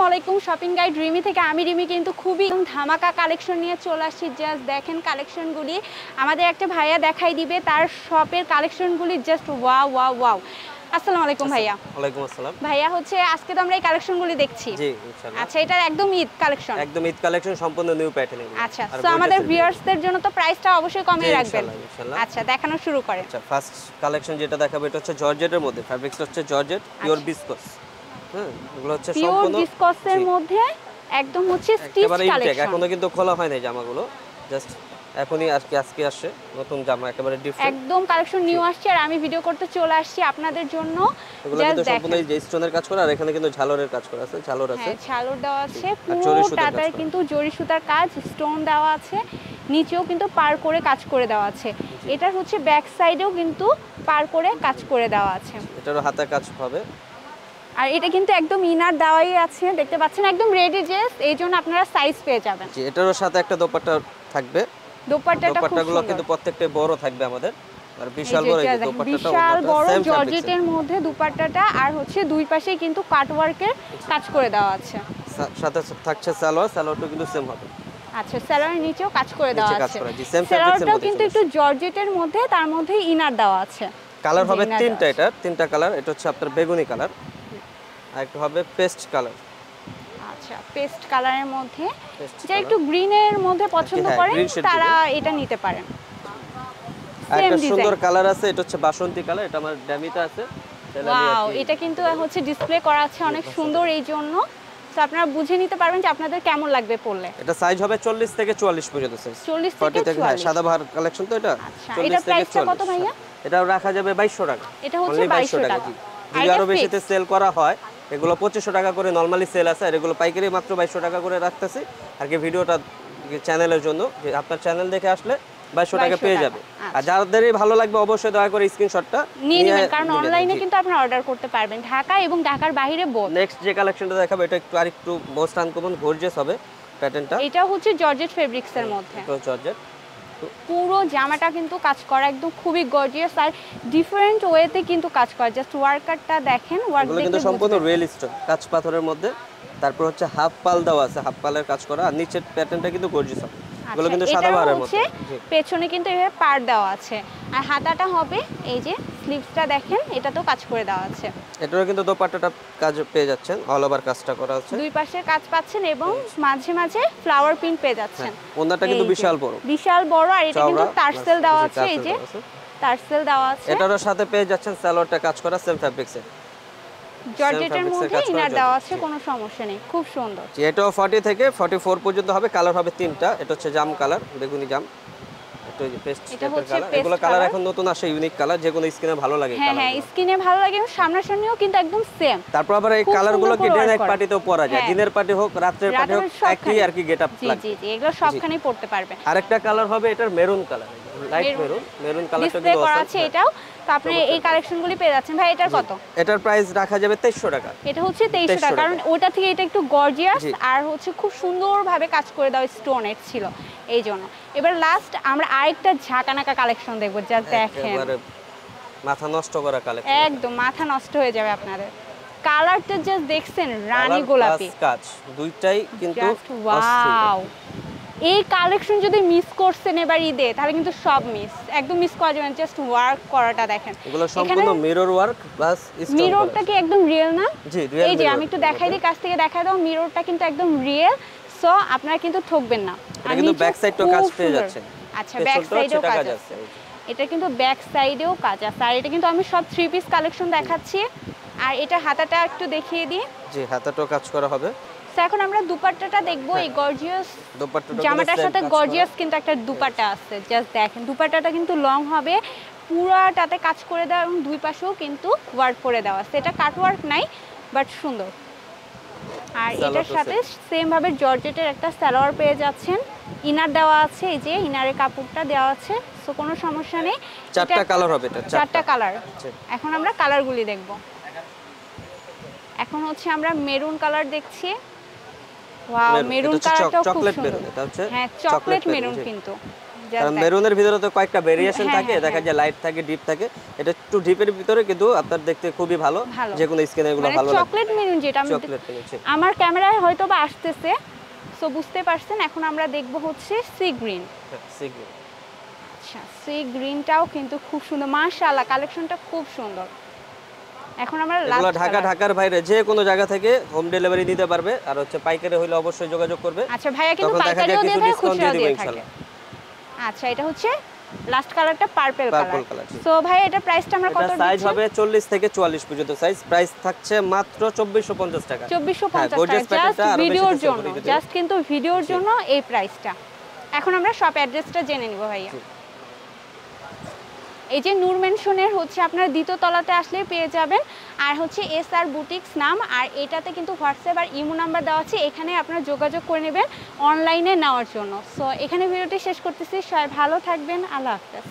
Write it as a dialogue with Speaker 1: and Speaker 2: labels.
Speaker 1: আলাইকুম shopping guide Rimi থেকে আমি রিমি কিন্তু খুবই ধামাকা কালেকশন নিয়ে চলে আসছি। জাস্ট দেখেন কালেকশনগুলি আমাদের একটা ভাইয়া দেখাই দিবে তার শপের কালেকশনগুলি জাস্ট ওয়াও ওয়াও ওয়াও। আসসালামু আলাইকুম ভাইয়া।
Speaker 2: ওয়ালাইকুম আসসালাম
Speaker 1: ভাইয়া হচ্ছে আজকে তো আমরা এই কালেকশনগুলি দেখছি।
Speaker 2: জি ইনশাআল্লাহ।
Speaker 1: আচ্ছা এটা একদম ঈদ কালেকশন।
Speaker 2: একদম ঈদ কালেকশন সম্পূর্ণ নিউ প্যাটার্ন।
Speaker 1: আচ্ছা সো আমাদের ভিউয়ার্সদের জন্য তো প্রাইসটা অবশ্যই কমিয়ে রাখবেন। আচ্ছা দেখানো শুরু করেন।
Speaker 2: আচ্ছা ফার্স্ট কালেকশন যেটা দেখাবো এটা হচ্ছে জর্জেটের মধ্যে, ফ্যাব্রিক্সটা হচ্ছে জর্জেট পিওর বিসকস। হ্যাঁ এগুলো হচ্ছে সম্পূর্ণ
Speaker 1: পিওর বিসকসের মধ্যে একদম হচ্ছে স্টিচ কালেকশন।
Speaker 2: এখনো কিন্তু খোলা হয় নাই জামাগুলো, জাস্ট এখনই আজকে আসছে নতুন জামা, একেবারে ডিফারেন্ট
Speaker 1: একদম কালেকশন নিউ আসছে আর আমি ভিডিও করতে চলে আসছি আপনাদের জন্য।
Speaker 2: এগুলো কিন্তু সম্পূর্ণ এই যে স্টোনের কাজ করা আর এখানে কিন্তু ঝালরের কাজ করা আছে, ঝালর আছে।
Speaker 1: হ্যাঁ ঝালর দেওয়া আছে, পুরোটাটায় কিন্তু জরি সুতার কাজ, স্টোন দেওয়া আছে, নিচেও কিন্তু পার করে কাজ করে দেওয়া আছে। এটা হচ্ছে ব্যাক সাইডেও কিন্তু পার করে কাজ করে দেওয়া আছে।
Speaker 2: এটারও হাতে কাজ হবে
Speaker 1: আর এটা কিন্তু একদম ইনার দেওয়াই আছে, দেখতে পাচ্ছেন একদম রেডি ড্রেস, এইজন্য আপনারা সাইজ পেয়ে যাবেন।
Speaker 2: জি এটারও সাথে একটা দোপাট্টা থাকবে। দোপাট্টাগুলো কিন্তু প্রত্যেকটা বড় থাকবে আমাদের, আর বিশাল বড় এই দোপাট্টাটা
Speaker 1: বিশাল বড় জর্জেটের মধ্যে দোপাট্টাটা, আর হচ্ছে দুই পাশেই কিন্তু কাট ওয়ার্কের কাজ করে দেওয়া আছে।
Speaker 2: সাথে থাকছে সালোয়ার, সালোয়ারটা কিন্তু সেম হবে।
Speaker 1: আচ্ছা সালোয়ারের নিচেও কাজ করে দেওয়া আছে। সালোয়ারটাও কিন্তু একটু জর্জেটের মধ্যে, তার মধ্যে ইনার দেওয়া আছে।
Speaker 2: কালার হবে তিনটা, এটা তিনটা কালার। এটা হচ্ছে আপনার বেগুনি কালার, আর একটা হবে পেস্ট কালার।
Speaker 1: আচ্ছা পেস্ট কালারের মধ্যে, যে একটু গ্রিনের মধ্যে পছন্দ করেন তারা এটা নিতে পারেন।
Speaker 2: একটা সুন্দর কালার আছে, এটা হচ্ছে বাসন্তী কালার, এটা আমার ড্যামিতে আছে।
Speaker 1: ওয়াও এটা কিন্তু হচ্ছে ডিসপ্লে করা আছে অনেক সুন্দর, এই জন্য তো আপনারা বুঝে নিতে পারবেন যে আপনাদের কেমন লাগবে পরলে।
Speaker 2: এটা সাইজ হবে 40 থেকে 44 পর্যন্ত সাইজ।
Speaker 1: 40 থেকে 44
Speaker 2: সাদা বাহার কালেকশন তো এটা।
Speaker 1: আচ্ছা এটা প্রাইসটা কত ভাইয়া?
Speaker 2: এটা রাখা যাবে 2200 টাকা।
Speaker 1: এটা হচ্ছে 2200 টাকা।
Speaker 2: যদি আরো বেশিতে সেল করা হয় এগুলো 2500 টাকা করে নরমালি সেল আছে, আর এগুলো পাইকারি মাত্র 2200 টাকা করে রাখতেছি। আর কি ভিডিওটা চ্যানেলের জন্য, যে আপনার চ্যানেল দেখে আসলে 2200 টাকা পেয়ে যাবে। আর যাদেরই ভালো লাগবে অবশ্যই দয়া করে স্ক্রিনশটটা
Speaker 1: নিয়ে নেবেন, কারণ অনলাইনে কিন্তু আপনারা অর্ডার করতে পারবেন ঢাকা এবং ঢাকার বাইরে বোথ।
Speaker 2: নেক্সট যে কালেকশনটা দেখাবো এটা আরেকটু মোস্ট আনকমন গর্জিয়াস হবে প্যাটার্নটা।
Speaker 1: এটা হচ্ছে জর্জেট ফেব্রিক্সের মধ্যে,
Speaker 2: এটা জর্জেট
Speaker 1: পুরো জামাটা কিন্তু কাজ করা একদম খুবই গর্জিয়াস আর ডিফারেন্ট ওয়েতে কিন্তু কাজ করা। জাস্ট ওয়ার্কারটা দেখেন, ওয়ার্ক দেখে
Speaker 2: কিন্তু সম্পূর্ণ রিয়েল স্টোন কাজ পাথরের মধ্যে। তারপর হচ্ছে হাফ পাল দেওয়া আছে, হাফ পালের কাজ করা, আর নিচের প্যাটার্নটা কিন্তু গর্জিয়াস হবে। এগুলো কিন্তু সাদা বাহারের মধ্যে,
Speaker 1: পেছনে কিন্তু এভাবে পার দেওয়া আছে, আর হাতাটা হবে এই যে স্লিভসটা দেখেন, এটাতেও কাজ করে দেওয়া আছে।
Speaker 2: এটারও কিন্তু দোপাট্টাটা কাজ পেয়ে যাচ্ছেন, অল ওভার কাজটা করা আছে,
Speaker 1: দুই পাশে কাজ পাচ্ছেন এবং মাঝে মাঝে ফ্লাওয়ার প্রিন্ট পেয়ে যাচ্ছেন।
Speaker 2: ওন্নাটা কিন্তু বিশাল বড়,
Speaker 1: বিশাল বড়, আর এটা কিন্তু টার্সেল দেওয়া আছে, এই যে টার্সেল দেওয়া আছে।
Speaker 2: এটারও সাথে পেয়ে যাচ্ছেন সালোয়ারটা কাজ করা সেম ফ্যাব্রিক্সে,
Speaker 1: জর্জেটের মধ্যে ইনার দেওয়া আছে, কোনো সমস্যা নেই, খুব সুন্দর।
Speaker 2: এটাও 40 থেকে 44 পর্যন্ত হবে। কালার হবে তিনটা, এটা হচ্ছে জাম কালার, বেগুনি জাম, এটা হচ্ছে পেস্ট কালার। এগুলো কালার এখন নতুন আসে, ইউনিক কালার, যে কোনো স্কিনে ভালো লাগে।
Speaker 1: হ্যাঁ স্কিনে ভালো লাগে, সামনাসামনিও কিন্তু একদম সেম।
Speaker 2: তারপর আবার এই কালারগুলো কি ডে নাইট পার্টিতেও পরা যায়, দিনের পার্টি হোক রাতের পার্টি হোক, একই আর কি গেটআপ লাগে।
Speaker 1: জি জি এগুলো সবখানেই পড়তে পারবেন।
Speaker 2: আরেকটা কালার হবে এটার মেরুন কালার, লাইট মেরুন কালারটা কিন্তু
Speaker 1: করা আছে এটাও। তো আপনি এই কালেকশনগুলি পেয়ে যাচ্ছেন। ভাই এটার কত?
Speaker 2: এটার প্রাইস রাখা যাবে 2300 টাকা।
Speaker 1: এটা হচ্ছে 2300 টাকা, কারণ ওটা থেকে এটা একটু গর্জিয়াস আর হচ্ছে খুব সুন্দরভাবে কাজ করে দেওয়া স্টোনের ছিল, এই জন্য। এবার লাস্ট আমরা আরেকটা ঝাঁকানাকা কালেকশন দেখবো, যা দেখেন
Speaker 2: মাথা নষ্ট করা কালেকশন,
Speaker 1: একদম মাথা নষ্ট হয়ে যাবে আপনাদের। কালারটা জাস্ট দেখছেন রানী গোলাপি
Speaker 2: কাজ, দুইটাই কিন্তু
Speaker 1: ওয়াও। এই কালেকশন যদি মিস করছেন এবার ঈদে, তাহলে কিন্তু সব মিস, একদম মিস করা যাবে না। জাস্ট ওয়ার্ক করাটা দেখেন,
Speaker 2: এগুলো সম্পূর্ণ মিরর ওয়ার্ক প্লাস স্টোন।
Speaker 1: মিররটা কি একদম রিয়েল না?
Speaker 2: জি রিয়েল।
Speaker 1: এই যে আমি একটু দেখাই দিই, কাছ থেকে দেখাই দাও, মিররটা কিন্তু একদম রিয়েল। সো আপনারা কিন্তু ঠকবেন না।
Speaker 2: আর কিন্তু ব্যাক সাইডটাও কাজ পেয়ে যাচ্ছেন।
Speaker 1: আচ্ছা ব্যাক সাইডেও কাজ আছে, এটা কিন্তু ব্যাক সাইডেও কাজ আছে। আর এটা কিন্তু আমি সব 3 পিস কালেকশন দেখাচ্ছি। আর এটা হাতাটা একটু দেখিয়ে দিই।
Speaker 2: জি হাতাটাও কাজ করা হবে।
Speaker 1: তো এখন আমরা দুপাট্টাটা দেখবো। এই গর্জিয়াস জামাটার সাথে গর্জিয়াস কিন্তু একটা দুপাট্টা আছে, জাস্ট দেখেন। দুপাট্টাটা কিন্তু লং হবে, পুরাটাতে কাজ করে দেওয়া এবং দুই পাশেও কিন্তু ওয়ার্ক করে দেওয়া আছে। এটা কাট ওয়ার্ক নাই, বাট সুন্দর। আর এটার সাথে সেম ভাবে জর্জেটের একটা সালোয়ার পেয়ে যাচ্ছেন, ইনার দেওয়া আছে, এই যে ইনারের কাপড়টা দেওয়া আছে। সো কোনো সমস্যা নেই।
Speaker 2: চারটা কালার হবে, এটা
Speaker 1: চারটা কালার। এখন আমরা কালারগুলি দেখব। এখন হচ্ছে আমরা মেরুন কালার দেখছি। ওয়াও মেরুন কালারটাও খুব সুন্দর।
Speaker 2: এটা হচ্ছে
Speaker 1: হ্যাঁ চকলেট মেরুন, কিন্তু
Speaker 2: কারণ মেরুনের ভিতরে তো কয়েকটা ভেরিয়েশন থাকে, দেখা যায় লাইট থাকে, ডিপ থাকে। এটা একটু ডিপের ভিতরে কিন্তু আপনার দেখতে খুবই ভালো, যে কোনো স্কিনে এগুলো ভালো লাগে।
Speaker 1: চকলেট মেরুন যেটা আমি
Speaker 2: চকলেট পেয়েছি
Speaker 1: আমার ক্যামেরায় হয়তো বা আসতেছে, সো বুঝতে পারছেন। এখন আমরা দেখব হচ্ছে সি গ্রিন।
Speaker 2: সি গ্রিন,
Speaker 1: আচ্ছা সি গ্রিনটাও কিন্তু খুব সুন্দর, মাশাআল্লাহ কালেকশনটা খুব সুন্দর। এখন আমরা
Speaker 2: এগুলো ঢাকার বাইরে যে কোনো জায়গা থেকে হোম ডেলিভারি নিতে পারবে। আর হচ্ছে পাইকারি হলে অবশ্যই যোগাযোগ করবে।
Speaker 1: আচ্ছা ভাইয়া কিন্তু পাইকারিও দিয়ে থাকে, খুচরাও দিয়ে থাকে। আচ্ছা এটা হচ্ছে লাস্ট কালারটা পার্পল কালার। সো ভাই এটা প্রাইসটা আমরা কত দিচ্ছি?
Speaker 2: সাইজ হবে 40 থেকে 44 পর্যন্ত সাইজ। প্রাইস থাকছে মাত্র 2450 টাকা।
Speaker 1: 2450 টাকা জাস্ট ভিডিওর জন্য, জাস্ট কিন্তু ভিডিওর জন্য এই প্রাইসটা। এখন আমরা শপ অ্যাড্রেসটা জেনে নিব ভাইয়া। এই যে নূর মেনশনের হচ্ছে আপনার দ্বিতীয় তলাতে আসলে পেয়ে যাবেন। আর হচ্ছে SR বুটিক্স নাম, আর এটাতে কিন্তু হোয়াটসঅ্যাপ আর ইমো নাম্বার দেওয়া আছে, এখানে আপনারা যোগাযোগ করে নেবেন অনলাইনে নেওয়ার জন্য। সো এখানে ভিডিওটি শেষ করতেছি, সবাই ভালো থাকবেন, আল্লাহ হাফেজ।